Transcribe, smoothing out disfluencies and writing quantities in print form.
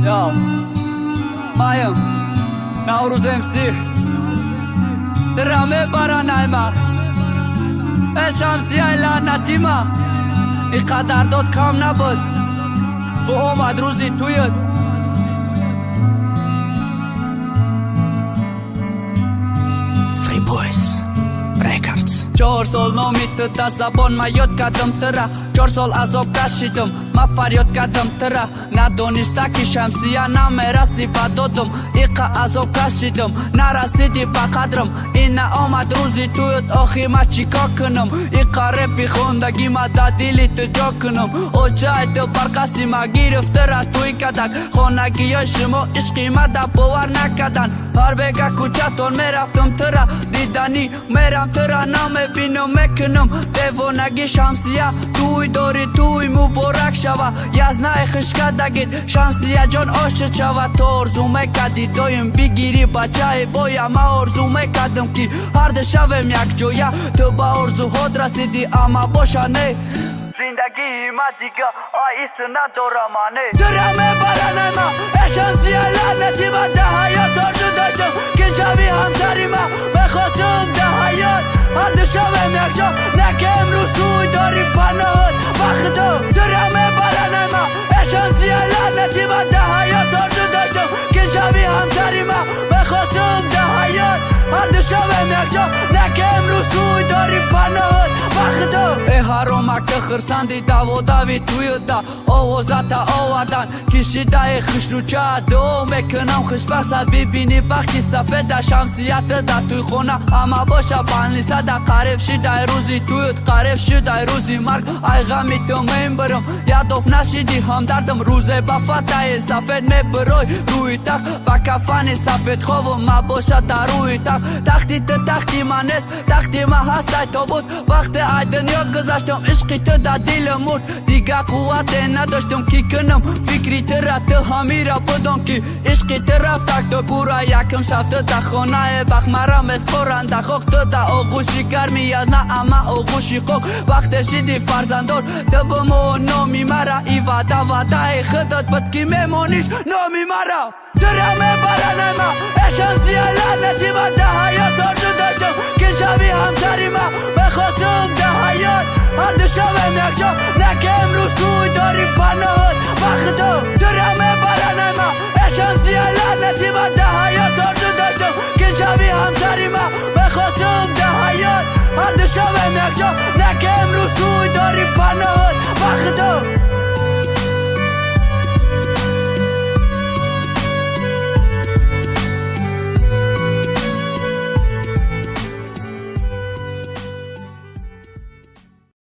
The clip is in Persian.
Yo, Mayım, Navruz MC Drame baranayma Şamsiye lanetime İqadar dod kam nabud Bu omad ruzi tuyud Free Boys Records 4 سال نامید تا زبان ما یاد کردم ترا 4 سال عذاب کشیدم ما فریاد کردم ترا ندانسته که شمسیه نمیرسی به دادم ایقا عذاب کشیدم نرسیدی به قدرم این آمد روزی تویت آخی ما چیکار کنم ایقا رپی خوندگی ما دا دیلی تو جا کنم او جای تو برقصی ما گرفته را توی کدک خانگی های شما عشقی ما دا باور نکدن هر بگه کوچتون میرفتم ترا دیدنی میرم ترا نمیبینم میکنم دیوانگی شمسیه توی داری توی مبارک شوه یزنه خشکدگید شمسیه جان عاشق شوه تو آرزو میکدی دایم بگیری بچه بایم ما آرزو میکدم که هر ده شویم یک جایه تو با آرزوهات رسیدی اما باشنه زندگی ما دیگه آیست ندارمانه درمه برنه ما شمسیه لعنتی ما ده حیات آرزو داشتم که شوی همسری ما بخواستم ده حیات هر دو شویم یک جا نکه امروز توی داری پناهت بخدا درمه برنه ما شمسیه لعنتی ما ده حیات آرزو داشتم که شوی همسری ما بخواستم ده حیات هر دو شویم یک جا نکه امروز توی داری پناهت بخدا ای حرامک خرسندی دو دوی توی دا آوازت آوردن کشیده خوش رو چه دو میکنم خوشبخت ببینی وقتی سفید شمسیت دا توی خونه اما باشه بانلیسه دا قریب شده روزی تویت قریب شده روزی مرگ ای غمی تو میبرم یادف نشیدی هم دردم روزه با فتح سفید میبروی روی تخت با کفن سفید خواب ما باشه در روی تخت تختی تو تختی من نیست تختی ما هست ای تو بود وقت ای دنیا گذاشتم عشقی تو در دل مرد دیگه قوت نداشتم کی کنم فکری تو را تو همی را بدم که عشقی تو رفت تک تو گورا یکم شفت تا خانه بخ مرا مسپرن در خوک تو در آغوشی گرمی از نه اما آغوشی خوک وقت شدی فرزندار تو بمو نامی مرا ای وعده خودت بد که میمانیش نامی مرا درمه برنه ما شمسیه لعنتی ما ده حیات آرزو داشتم که شوی همسری ما بخواستم ده حیات هر دو شویم یک جا نکه امروز توی داری پناهت بخدا درمه برنه ما شمسیه لعنتی ما ده حیات آرزو داشتم که شوی همسری ما بخواستم ده حیات هر دو شویم یک جا نکه امروز توی داری پناهت بخدا